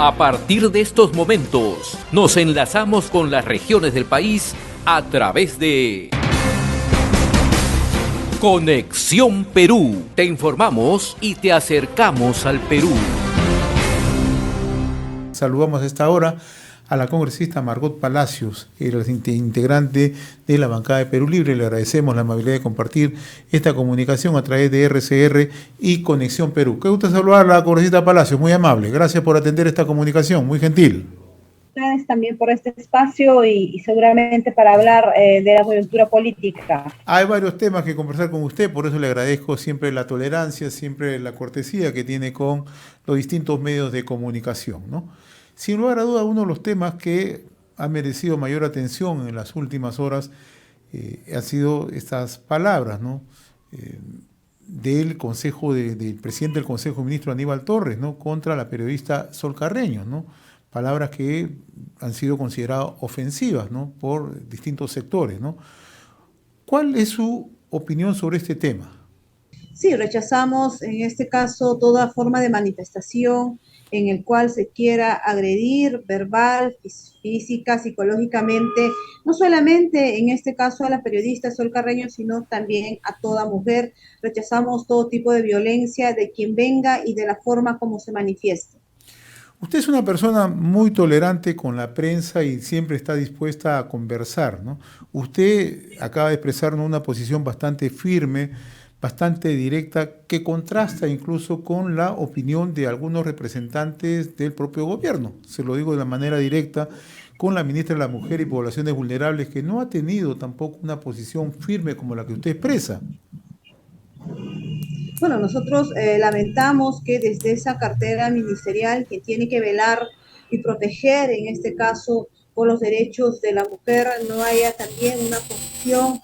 A partir de estos momentos, nos enlazamos con las regiones del país a través de Conexión Perú. Te informamos y te acercamos al Perú. Saludamos a esta hora a la congresista Margot Palacios, integrante de la bancada de Perú Libre. Le agradecemos la amabilidad de compartir esta comunicación a través de RCR y Conexión Perú. Qué gusto saludar a la congresista Palacios, muy amable. Gracias por atender esta comunicación, muy gentil. Gracias también por este espacio y seguramente para hablar de la coyuntura política. Hay varios temas que conversar con usted, por eso le agradezco siempre la tolerancia, siempre la cortesía que tiene con los distintos medios de comunicación, ¿no? Sin lugar a duda, uno de los temas que ha merecido mayor atención en las últimas horas han sido estas palabras, ¿no? Del presidente del Consejo Ministro Aníbal Torres, ¿no? Contra la periodista Sol Carreño, ¿no? Palabras que han sido consideradas ofensivas, ¿no? Por distintos sectores, ¿no? ¿Cuál es su opinión sobre este tema? Sí, rechazamos en este caso toda forma de manifestación en el cual se quiera agredir verbal, física, psicológicamente, no solamente en este caso a la periodista Sol Carreño, sino también a toda mujer. Rechazamos todo tipo de violencia de quien venga y de la forma como se manifieste. Usted es una persona muy tolerante con la prensa y siempre está dispuesta a conversar, ¿no? Usted acaba de expresarnos una posición bastante firme, bastante directa, que contrasta incluso con la opinión de algunos representantes del propio gobierno. Se lo digo de la manera directa, con la ministra de la Mujer y Poblaciones Vulnerables, que no ha tenido tampoco una posición firme como la que usted expresa. Bueno, nosotros lamentamos que desde esa cartera ministerial que tiene que velar y proteger, en este caso, por los derechos de la mujer, no haya también una posición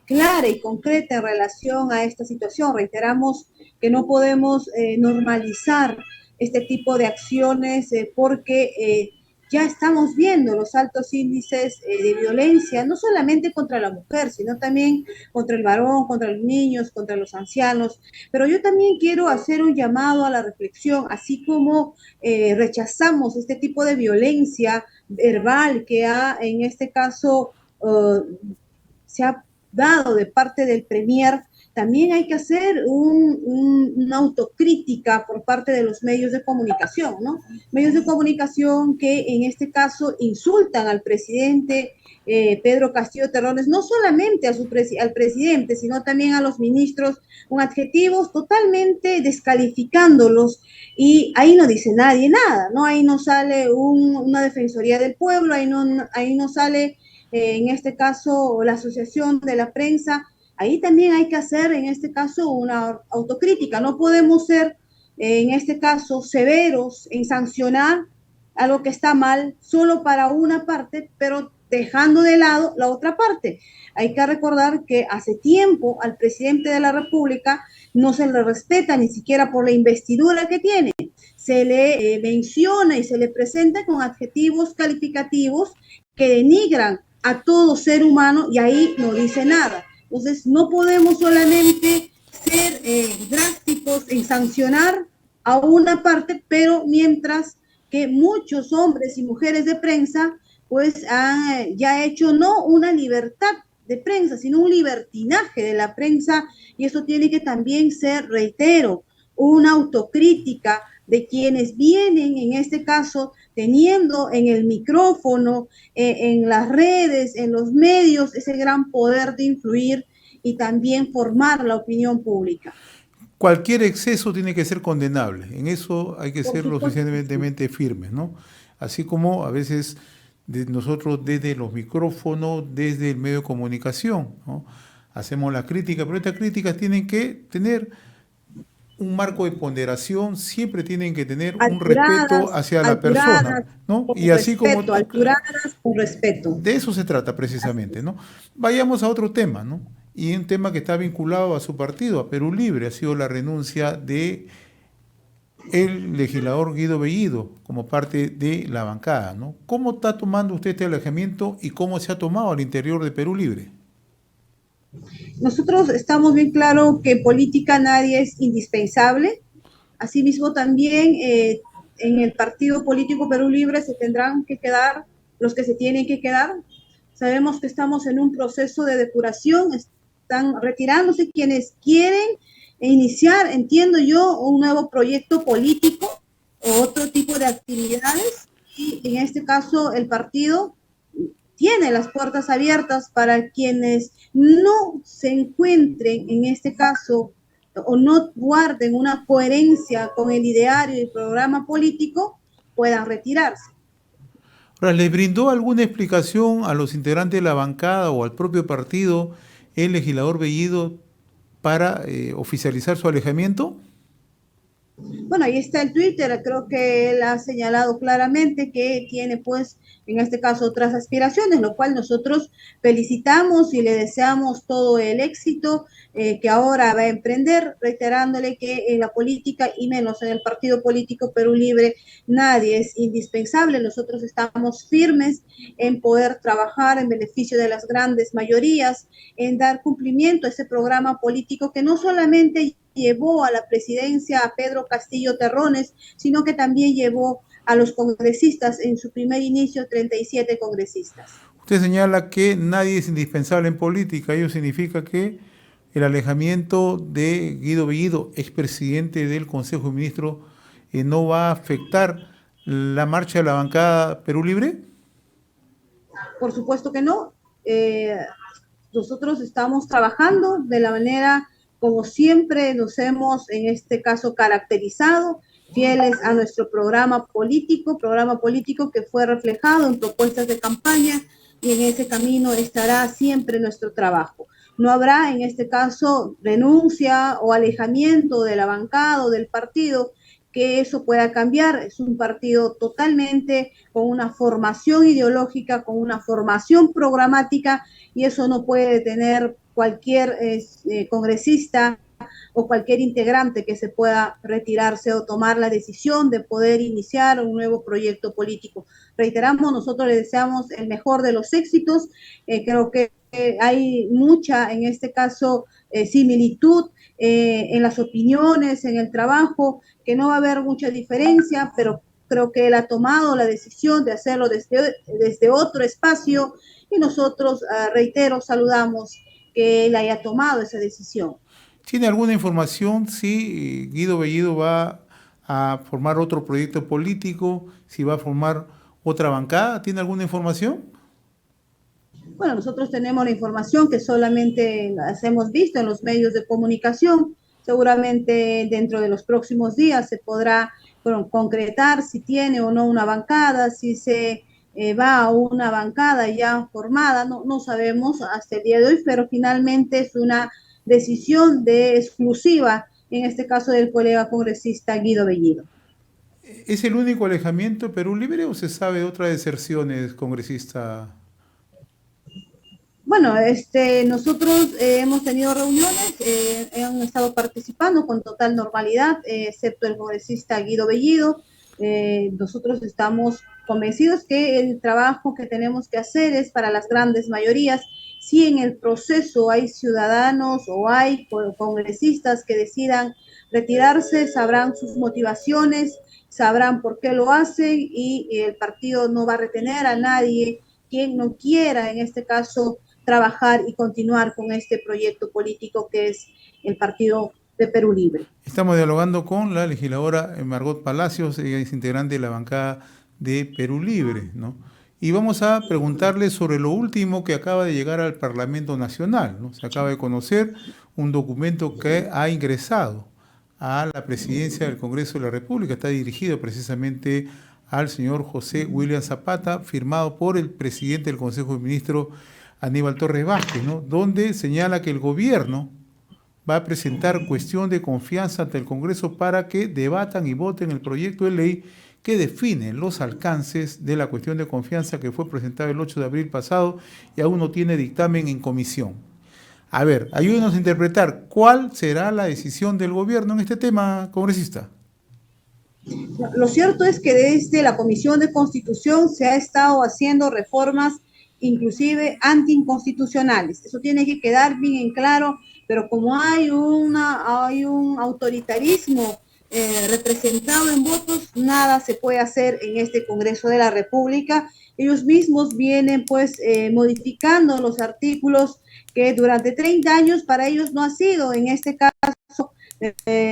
clara y concreta en relación a esta situación. Reiteramos que no podemos normalizar este tipo de acciones porque ya estamos viendo los altos índices de violencia, no solamente contra la mujer, sino también contra el varón, contra los niños, contra los ancianos. Pero yo también quiero hacer un llamado a la reflexión, así como rechazamos este tipo de violencia verbal que en este caso, se ha dado de parte del Premier. También hay que hacer una autocrítica por parte de los medios de comunicación, ¿no? Medios de comunicación que en este caso insultan al presidente Pedro Castillo Terrones, no solamente al presidente, sino también a los ministros, con adjetivos totalmente descalificándolos, y ahí no dice nadie nada, ¿no? Ahí no sale una defensoría del pueblo, ahí no sale en este caso la Asociación de la Prensa. Ahí también hay que hacer, en este caso, una autocrítica. No podemos ser, en este caso, severos en sancionar algo que está mal solo para una parte, pero dejando de lado la otra parte. Hay que recordar que hace tiempo al presidente de la República no se le respeta ni siquiera por la investidura que tiene. Se le menciona y se le presenta con adjetivos calificativos que denigran a todo ser humano, y ahí no dice nada. Entonces, no podemos solamente ser drásticos en sancionar a una parte, pero mientras que muchos hombres y mujeres de prensa pues han ya hecho no una libertad de prensa, sino un libertinaje de la prensa, y eso tiene que también ser, reitero, una autocrítica de quienes vienen, en este caso, teniendo en el micrófono, en las redes, en los medios, ese gran poder de influir y también formar la opinión pública. Cualquier exceso tiene que ser condenable, en eso hay que ser lo suficientemente firmes, ¿no? Así como a veces nosotros desde los micrófonos, desde el medio de comunicación, ¿no? Hacemos la crítica, pero estas críticas tienen que tener un marco de ponderación, siempre tienen que tener un respeto hacia la persona, ¿no? Y así como alturadas con respeto. De eso se trata precisamente, ¿no? Vayamos a otro tema, ¿no? Y un tema que está vinculado a su partido, a Perú Libre, ha sido la renuncia de el legislador Guido Bellido como parte de la bancada, ¿no? ¿Cómo está tomando usted este alejamiento y cómo se ha tomado al interior de Perú Libre? Nosotros estamos bien claro que en política nadie es indispensable. Asimismo, también en el partido político Perú Libre se tendrán que quedar los que se tienen que quedar. Sabemos que estamos en un proceso de depuración, están retirándose quienes quieren iniciar, entiendo yo, un nuevo proyecto político o otro tipo de actividades, y en este caso el partido tiene las puertas abiertas para quienes no se encuentren en este caso o no guarden una coherencia con el ideario y el programa político, puedan retirarse. Ahora, ¿les brindó alguna explicación a los integrantes de la bancada o al propio partido el legislador Bellido para oficializar su alejamiento? Bueno, ahí está el Twitter, creo que él ha señalado claramente que tiene pues en este caso otras aspiraciones, lo cual nosotros felicitamos y le deseamos todo el éxito que ahora va a emprender, reiterándole que en la política y menos en el partido político Perú Libre nadie es indispensable, nosotros estamos firmes en poder trabajar en beneficio de las grandes mayorías, en dar cumplimiento a ese programa político que no solamente llevó a la presidencia a Pedro Castillo Terrones, sino que también llevó a los congresistas en su primer inicio, 37 congresistas. Usted señala que nadie es indispensable en política. Ello significa que el alejamiento de Guido Bellido, expresidente del Consejo de Ministros, no va a afectar la marcha de la bancada Perú Libre. Por supuesto que no. Nosotros estamos trabajando de la manera como siempre nos hemos en este caso caracterizado, fieles a nuestro programa político que fue reflejado en propuestas de campaña, y en ese camino estará siempre nuestro trabajo. No habrá en este caso renuncia o alejamiento de la bancada o del partido, que eso pueda cambiar. Es un partido totalmente con una formación ideológica, con una formación programática, y eso no puede tener cualquier congresista o cualquier integrante que se pueda retirarse o tomar la decisión de poder iniciar un nuevo proyecto político. Reiteramos, nosotros le deseamos el mejor de los éxitos. Creo que hay mucha, en este caso, similitud en las opiniones, en el trabajo, que no va a haber mucha diferencia, pero creo que él ha tomado la decisión de hacerlo desde otro espacio, y nosotros, reitero, saludamos que él haya tomado esa decisión. ¿Tiene alguna información si Guido Bellido va a formar otro proyecto político, si va a formar otra bancada? ¿Tiene alguna información? Bueno, nosotros tenemos la información que solamente las hemos visto en los medios de comunicación. Seguramente dentro de los próximos días se podrá concretar si tiene o no una bancada, si se va a una bancada ya formada, no sabemos hasta el día de hoy, pero finalmente es una decisión de exclusiva, en este caso del colega congresista Guido Bellido. ¿Es el único alejamiento de Perú Libre o se sabe de otras deserciones, congresista? Bueno, nosotros hemos tenido reuniones, han estado participando con total normalidad, excepto el congresista Guido Bellido. Nosotros estamos convencidos que el trabajo que tenemos que hacer es para las grandes mayorías. Si en el proceso hay ciudadanos o hay congresistas que decidan retirarse, sabrán sus motivaciones, sabrán por qué lo hacen, y el partido no va a retener a nadie quien no quiera, en este caso, trabajar y continuar con este proyecto político que es el Partido de Perú Libre. Estamos dialogando con la legisladora Margot Palacios, ella es integrante de la bancada de Perú Libre, ¿no? Y vamos a preguntarle sobre lo último que acaba de llegar al Parlamento Nacional, ¿no? Se acaba de conocer un documento que ha ingresado a la presidencia del Congreso de la República, está dirigido precisamente al señor José William Zapata, firmado por el presidente del Consejo de Ministros, Aníbal Torres Vázquez, ¿no? Donde señala que el gobierno va a presentar cuestión de confianza ante el Congreso para que debatan y voten el proyecto de ley que define los alcances de la cuestión de confianza que fue presentado el 8 de abril pasado y aún no tiene dictamen en comisión. A ver, ayúdenos a interpretar cuál será la decisión del gobierno en este tema, congresista. Lo cierto es que desde la Comisión de Constitución se ha estado haciendo reformas inclusive anticonstitucionales. Eso tiene que quedar bien en claro, pero como hay un autoritarismo representado en votos, nada se puede hacer en este Congreso de la República. Ellos mismos vienen pues modificando los artículos que durante 30 años para ellos no ha sido en este caso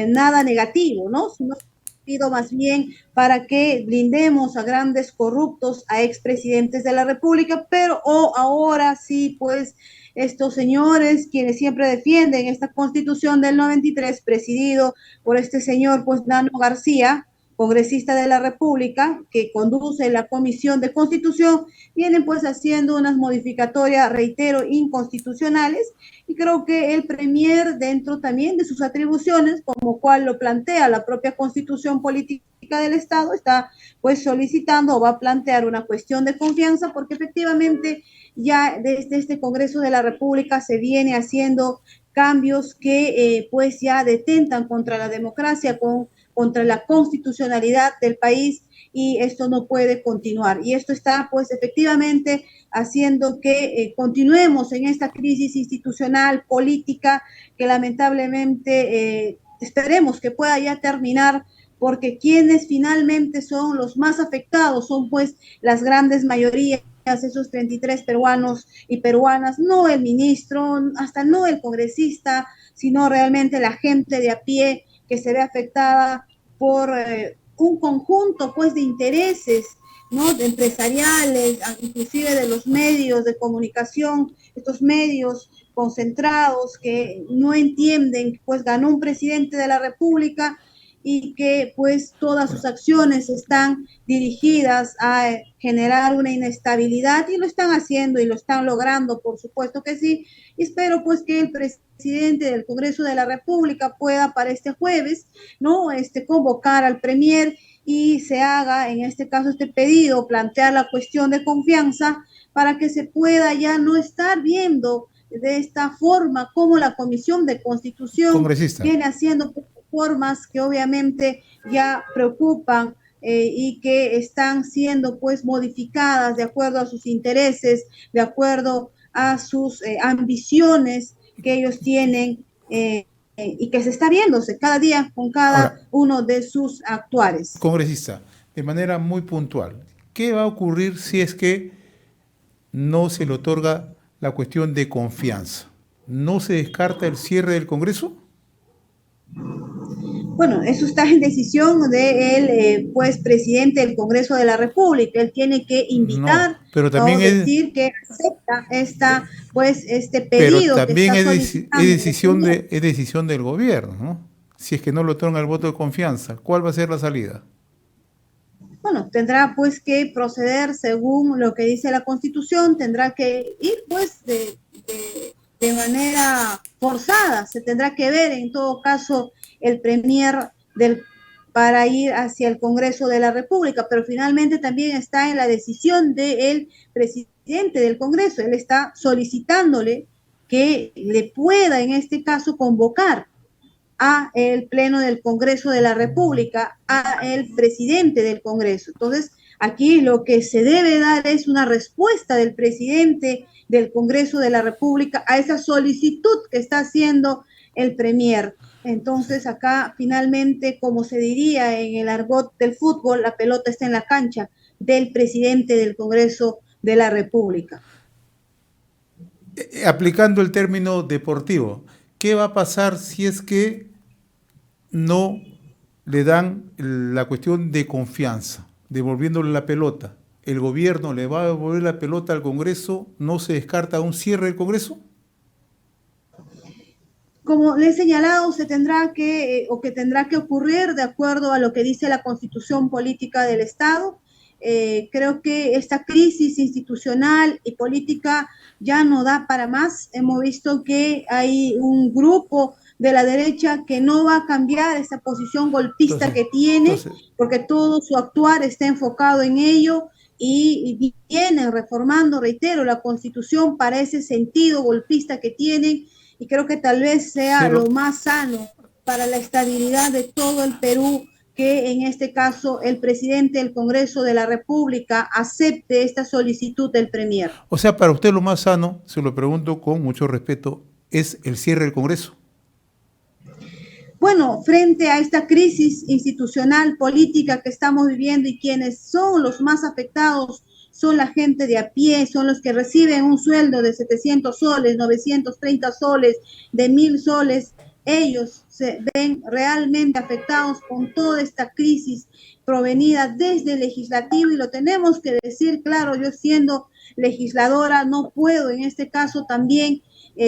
nada negativo, ¿no? Sino pido más bien para que blindemos a grandes corruptos, a expresidentes de la República, pero ahora sí, pues estos señores quienes siempre defienden esta constitución del 93, presidido por este señor, pues Nano García, congresista de la República, que conduce la Comisión de Constitución, vienen pues haciendo unas modificatorias, reitero, inconstitucionales, y creo que el Premier, dentro también de sus atribuciones, como cual lo plantea la propia Constitución Política del Estado, está pues solicitando o va a plantear una cuestión de confianza, porque efectivamente ya desde este Congreso de la República se viene haciendo cambios que pues ya detentan contra la democracia, contra la constitucionalidad del país, y esto no puede continuar. Y esto está pues efectivamente haciendo que continuemos en esta crisis institucional, política, que lamentablemente esperemos que pueda ya terminar, porque quienes finalmente son los más afectados son pues las grandes mayorías, esos 33 peruanos y peruanas, no el ministro, hasta no el congresista, sino realmente la gente de a pie que se ve afectada por un conjunto pues de intereses, ¿no? De empresariales, inclusive de los medios de comunicación, estos medios concentrados que no entienden, pues ganó un presidente de la República y que pues todas sus acciones están dirigidas a generar una inestabilidad, y lo están haciendo y lo están logrando, por supuesto que sí. Y espero pues que el presidente del Congreso de la República pueda para este jueves, ¿no? Convocar al Premier y se haga en este caso este pedido, plantear la cuestión de confianza para que se pueda ya no estar viendo de esta forma como la Comisión de Constitución Congresista. viene haciendo formas que obviamente ya preocupan y que están siendo pues modificadas de acuerdo a sus intereses, de acuerdo a sus ambiciones que ellos tienen, y que se está viéndose cada día con cada Ahora, uno de sus actuares. congresista, de manera muy puntual, ¿qué va a ocurrir si es que no se le otorga la cuestión de confianza? ¿No se descarta el cierre del Congreso? Bueno, eso está en decisión del pues presidente del Congreso de la República. Él tiene que No, invitar pero o también decir que acepta este pero pedido que también está es solicitando. es decisión del gobierno, ¿no? Si es que no le otorga el voto de confianza, ¿cuál va a ser la salida? Bueno, tendrá pues que proceder según lo que dice la Constitución, tendrá que ir pues de manera forzada, se tendrá que ver en todo caso el Premier para ir hacia el Congreso de la República, pero finalmente también está en la decisión del presidente del Congreso. Él está solicitándole que le pueda en este caso convocar a el Pleno del Congreso de la República, a el presidente del Congreso. Entonces, aquí lo que se debe dar es una respuesta del presidente del Congreso de la República a esa solicitud que está haciendo el Premier. Entonces, acá finalmente, como se diría en el argot del fútbol, la pelota está en la cancha del presidente del Congreso de la República. Aplicando el término deportivo, ¿qué va a pasar si es que no le dan la cuestión de confianza, devolviéndole la pelota? ¿El gobierno le va a devolver la pelota al Congreso? ¿No se descarta un cierre del Congreso? Como le he señalado, se tendrá que tendrá que ocurrir de acuerdo a lo que dice la Constitución Política del Estado. Creo que esta crisis institucional y política ya no da para más. Hemos visto que hay un grupo de la derecha que no va a cambiar esa posición golpista que tiene, porque todo su actuar está enfocado en ello, y vienen reformando, reitero, la Constitución para ese sentido golpista que tienen, y creo que tal vez sea lo más sano para la estabilidad de todo el Perú que en este caso el presidente del Congreso de la República acepte esta solicitud del Premier. O sea, para usted lo más sano, se lo pregunto con mucho respeto, ¿es el cierre del Congreso? bueno, frente a esta crisis institucional, política que estamos viviendo y quienes son los más afectados son la gente de a pie, son los que reciben un sueldo de 700 soles, 930 soles, de 1000 soles, ellos se ven realmente afectados con toda esta crisis provenida desde el legislativo y lo tenemos que decir claro, yo siendo legisladora no puedo en este caso también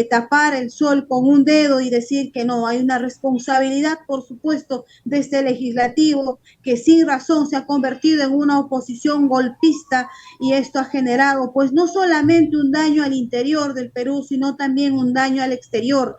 tapar el sol con un dedo y decir que no, hay una responsabilidad, por supuesto, de este legislativo que sin razón se ha convertido en una oposición golpista y esto ha generado pues no solamente un daño al interior del Perú, sino también un daño al exterior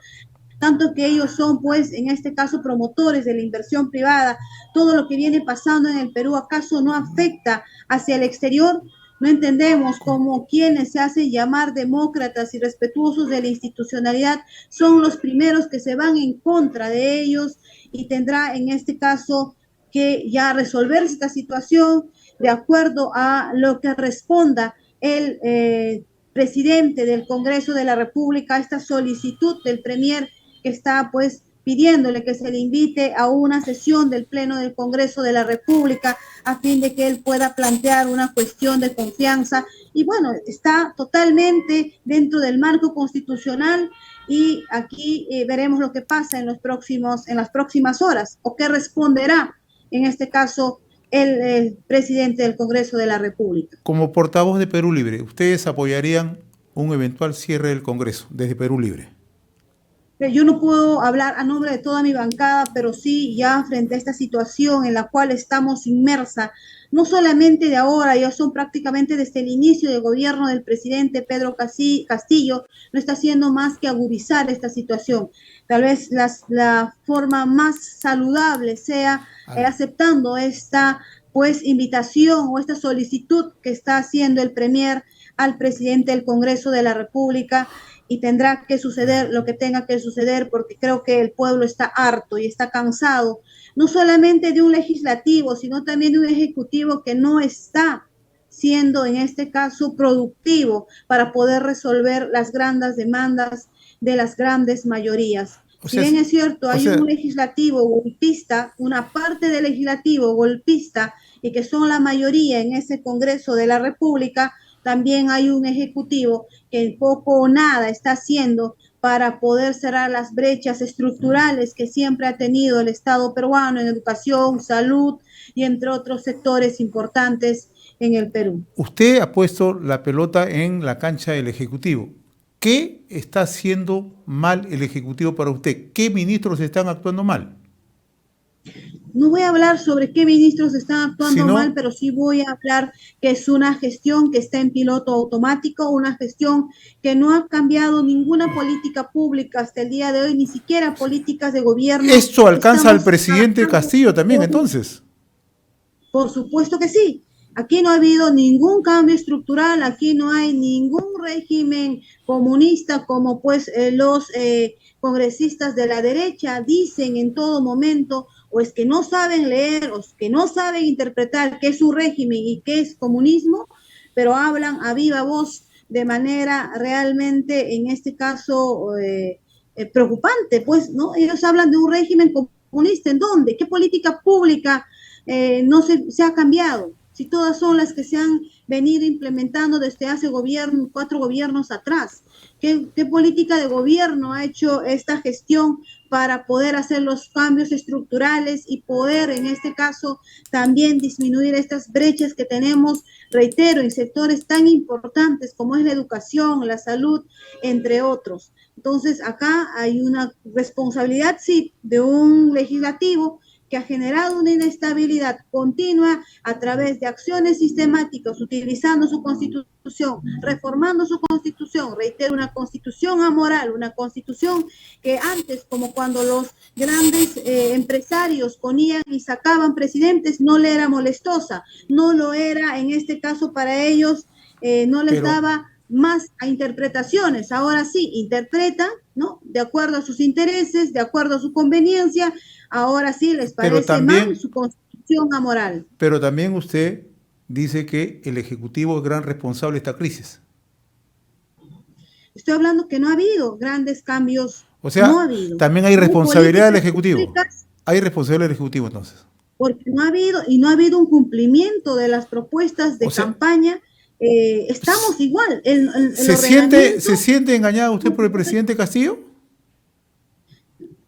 tanto que ellos son, pues, en este caso, promotores de la inversión privada. Todo lo que viene pasando en el Perú, ¿acaso no afecta hacia el exterior? No entendemos cómo quienes se hacen llamar demócratas y respetuosos de la institucionalidad son los primeros que se van en contra de ellos y tendrá en este caso que ya resolver esta situación de acuerdo a lo que responda el presidente del Congreso de la República a esta solicitud del Premier que está pues pidiéndole que se le invite a una sesión del Pleno del Congreso de la República a fin de que él pueda plantear una cuestión de confianza y bueno, está totalmente dentro del marco constitucional y aquí veremos lo que pasa en las próximas horas o qué responderá en este caso el presidente del Congreso de la República. Como portavoz de Perú Libre, ¿ustedes apoyarían un eventual cierre del Congreso desde Perú Libre? Yo no puedo hablar a nombre de toda mi bancada, pero sí ya frente a esta situación en la cual estamos inmersa, no solamente de ahora, ya son prácticamente desde el inicio del gobierno del presidente Pedro Castillo, no está haciendo más que agudizar esta situación. Tal vez la forma más saludable sea aceptando esta pues invitación o esta solicitud que está haciendo el Premier al presidente del Congreso de la República y tendrá que suceder lo que tenga que suceder porque creo que el pueblo está harto y está cansado, no solamente de un legislativo, sino también de un ejecutivo que no está siendo en este caso productivo para poder resolver las grandes demandas de las grandes mayorías. Si bien es cierto, hay un legislativo golpista, una parte del legislativo golpista y que son la mayoría en ese Congreso de la República, también hay un ejecutivo que poco o nada está haciendo para poder cerrar las brechas estructurales que siempre ha tenido el Estado peruano en educación, salud y entre otros sectores importantes en el Perú. Usted ha puesto la pelota en la cancha del Ejecutivo. ¿Qué está haciendo mal el Ejecutivo para usted? ¿Qué ministros están actuando mal? No voy a hablar sobre qué ministros están actuando mal, pero sí voy a hablar que es una gestión que está en piloto automático, una gestión que no ha cambiado ninguna política pública hasta el día de hoy, ni siquiera políticas de gobierno. ¿Esto alcanza al presidente Castillo también entonces? Por supuesto que sí. Aquí no ha habido ningún cambio estructural, aquí no hay ningún régimen comunista como pues los congresistas de la derecha dicen en todo momento, o es que no saben leer, o es que no saben interpretar qué es un régimen y qué es comunismo, pero hablan a viva voz de manera realmente, en este caso, preocupante, pues, ¿no? Ellos hablan de un régimen comunista, ¿en dónde? ¿Qué política pública no se ha cambiado? Si todas son las que se han venido implementando desde hace 4 gobiernos atrás. ¿Qué política de gobierno ha hecho esta gestión para poder hacer los cambios estructurales y poder, en este caso, también disminuir estas brechas que tenemos, reitero, en sectores tan importantes como es la educación, la salud, entre otros? Entonces, acá hay una responsabilidad, sí, de un legislativo que ha generado una inestabilidad continua a través de acciones sistemáticas, utilizando su constitución, reformando su constitución, reitero, una constitución amoral, una constitución que antes, como cuando los grandes empresarios ponían y sacaban presidentes, no le era molestosa, no lo era en este caso para ellos, no les daba más a interpretaciones. Ahora sí, interpreta, ¿no? De acuerdo a sus intereses, de acuerdo a su conveniencia, ahora sí les parece mal su constitución amoral. Pero también usted dice que el Ejecutivo es gran responsable de esta crisis. Estoy hablando que no ha habido grandes cambios O sea, No ha habido. también hay No hay responsabilidad del políticas Ejecutivo. públicas Hay responsabilidad del Ejecutivo entonces. porque no ha habido un cumplimiento de las propuestas O de sea, campaña. Estamos igual. El se ordenamiento, siente engañado usted por el presidente Castillo?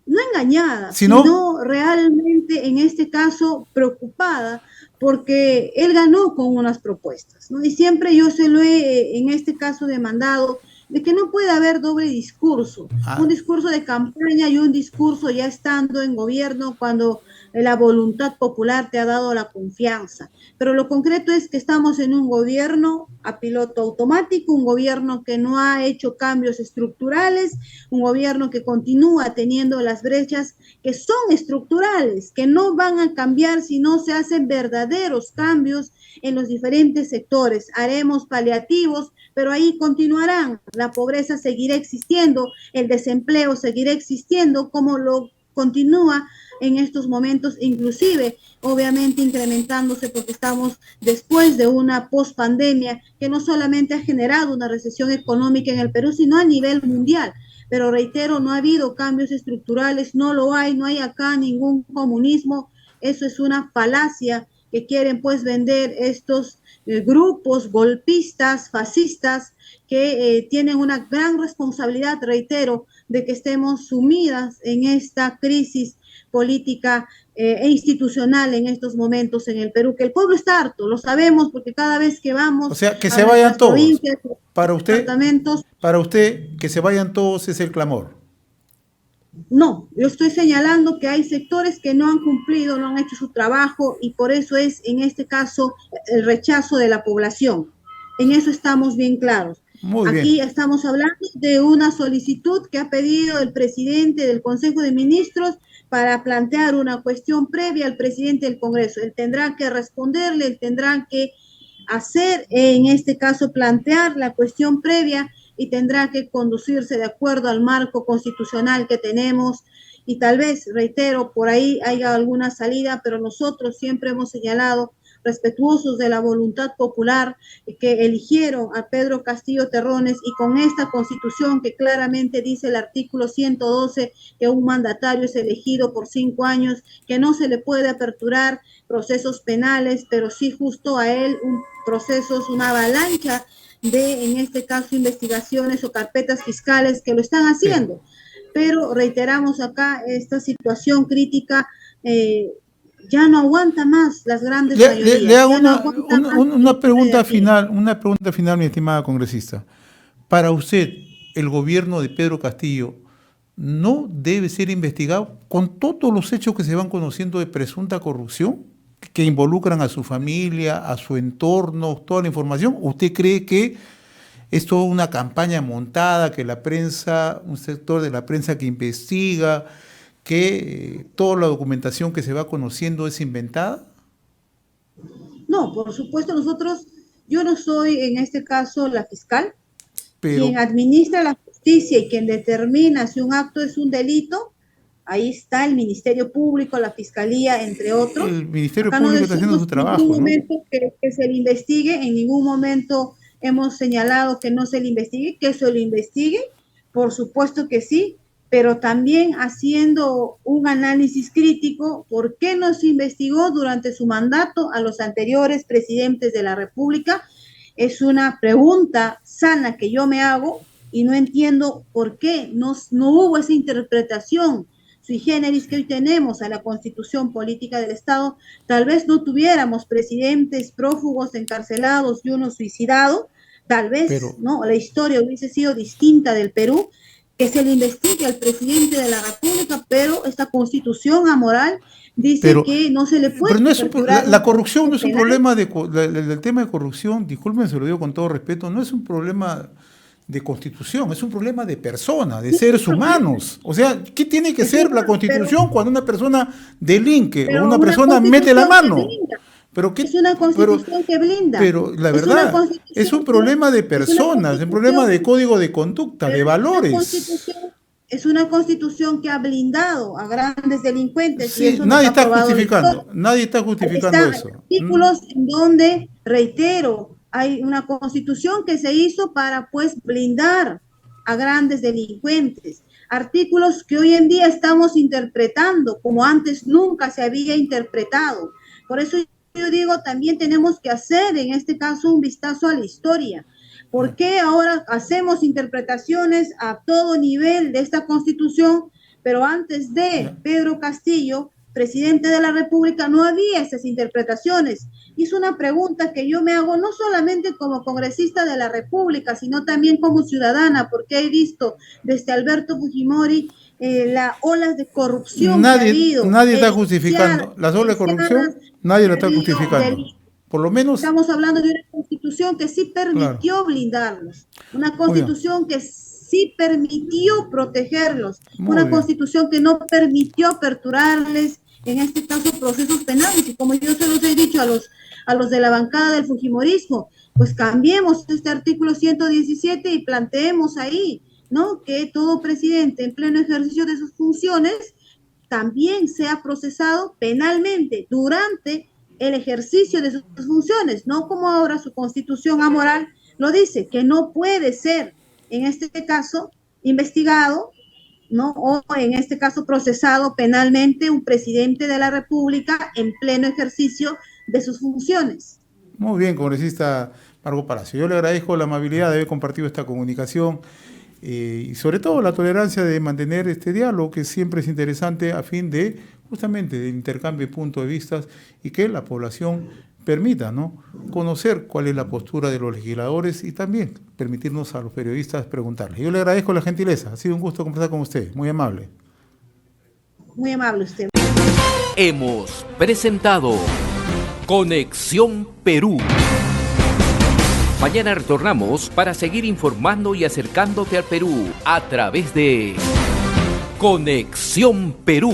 no engañada, Si no, sino realmente en este caso preocupada porque él ganó con unas propuestas, ¿no? Y siempre yo se lo he, en este caso, demandado de que no puede haber doble discurso, un ah, discurso de campaña y un discurso ya estando en gobierno cuando la voluntad popular te ha dado la confianza. Pero lo concreto es que estamos en un gobierno a piloto automático, un gobierno que no ha hecho cambios estructurales, un gobierno que continúa teniendo las brechas que son estructurales, que no van a cambiar si no se hacen verdaderos cambios en los diferentes sectores. Haremos paliativos, pero ahí continuarán. La pobreza seguirá existiendo, el desempleo seguirá existiendo, como lo continúa en estos momentos, inclusive obviamente incrementándose porque estamos después de una pospandemia que no solamente ha generado una recesión económica en el Perú, sino a nivel mundial. Pero reitero, no ha habido cambios estructurales, no hay acá ningún comunismo, eso es una falacia que quieren pues vender estos grupos golpistas, fascistas, que tienen una gran responsabilidad, reitero, de que estemos sumidas en esta crisis política e institucional en estos momentos en el Perú, que el pueblo está harto, lo sabemos porque cada vez que o vamos sea, que a se vayan nuestras todos. provincias, Para departamentos, que se vayan todos es el clamor. no, yo estoy señalando que hay sectores que no han cumplido, no han hecho su trabajo y por eso es en este caso el rechazo de la población. En eso estamos bien claros. Muy Aquí bien. estamos hablando de una solicitud que ha pedido el presidente del Consejo de Ministros para plantear una cuestión previa al presidente del Congreso. Él tendrá que responderle, él tendrá que hacer, en este caso, plantear la cuestión previa y tendrá que conducirse de acuerdo al marco constitucional que tenemos y tal vez, reitero, por ahí haya alguna salida, pero nosotros siempre hemos señalado, respetuosos de la voluntad popular, que eligieron a Pedro Castillo Terrones y con esta constitución que claramente dice el artículo 112 que un mandatario es elegido por 5 años, que no se le puede aperturar procesos penales, pero sí justo a él un procesos, una avalancha de, en este caso, investigaciones o carpetas fiscales que lo están Sí. haciendo. Pero reiteramos acá esta situación crítica, ya no aguanta más las grandes Le mayorías, hago ya no aguanta más una pregunta final, mi estimada congresista. Para usted, el gobierno de Pedro Castillo no debe ser investigado con todos los hechos que se van conociendo de presunta corrupción, que involucran a su familia, a su entorno, toda la información. ¿Usted cree que es toda una campaña montada, que la prensa, un sector de la prensa que investiga, que toda la documentación que se va conociendo es inventada? No, por supuesto, yo no soy en este caso la fiscal, Pero quien administra la justicia y quien determina si un acto es un delito. Ahí está el Ministerio Público, la Fiscalía, entre otros. el Ministerio Acá no Público está haciendo decimos su en ningún trabajo, ¿no? momento que se le investigue, en ningún momento hemos señalado que no se le investigue, que se lo investigue, por supuesto que sí, pero también haciendo un análisis crítico, ¿por qué no se investigó durante su mandato a los anteriores presidentes de la República? Es una pregunta sana que yo me hago y no entiendo por qué no hubo esa interpretación sui generis que hoy tenemos a la constitución política del Estado. Tal vez no tuviéramos presidentes prófugos encarcelados y uno suicidado, tal vez Pero, no la historia hubiese sido distinta del Perú, que se le investigue al presidente de la República, pero esta constitución amoral dice pero, que no se le puede pero no es aperturar la un corrupción proceso no es un penal. problema el tema de corrupción, disculpen, se lo digo con todo respeto, no es un problema de constitución, es un problema de personas, de seres humanos. O sea, ¿qué tiene que Es ser la una, constitución cuando una persona delinque o pero una una persona mete la constitución que mano? blinda, Pero es qué, una pero, constitución que blinda, pero la es una verdad, es constitución un problema de es una personas, es un problema constitución, de código de conducta, pero de valores. es una constitución que ha blindado a grandes delincuentes y Sí, eso nos nadie ha está probado la historia. justificando, nadie está justificando Están eso. artículos en donde, reitero, hay una constitución que se hizo para pues blindar a grandes delincuentes. artículos que hoy en día estamos interpretando como antes nunca se había interpretado. Por eso yo digo, también tenemos que hacer en este caso un vistazo a la historia. ¿Por qué ahora hacemos interpretaciones a todo nivel de esta Constitución, pero antes de Pedro Castillo, presidente de la República, no había esas interpretaciones? Y es una pregunta que yo me hago no solamente como congresista de la República, sino también como ciudadana, porque he visto desde Alberto Fujimori las olas de corrupción que ha habido. Nadie está justificando las olas de corrupción, nadie lo está justificando. Por lo menos estamos hablando de una constitución que sí permitió blindarlos, una constitución que sí permitió protegerlos, una constitución que no permitió aperturarles, en este caso, procesos penales. Y como yo se los he dicho a los de la bancada del fujimorismo, pues cambiemos este artículo 117 y planteemos ahí, ¿no?, que todo presidente en pleno ejercicio de sus funciones también sea procesado penalmente durante el ejercicio de sus funciones, no como ahora su constitución amoral lo dice, que no puede ser, en este caso, investigado, ¿no?, o en este caso procesado penalmente un presidente de la República en pleno ejercicio de sus funciones. Muy bien, congresista Margot Palacio. Yo le agradezco la amabilidad de haber compartido esta comunicación y sobre todo la tolerancia de mantener este diálogo, que siempre es interesante a fin de justamente del intercambio de puntos de vista y que la población permita, ¿no?, conocer cuál es la postura de los legisladores y también permitirnos a los periodistas preguntarles. Yo le agradezco la gentileza, ha sido un gusto conversar con usted, muy amable. Muy amable usted. Hemos presentado Conexión Perú. Mañana retornamos para seguir informando y acercándote al Perú a través de Conexión Perú.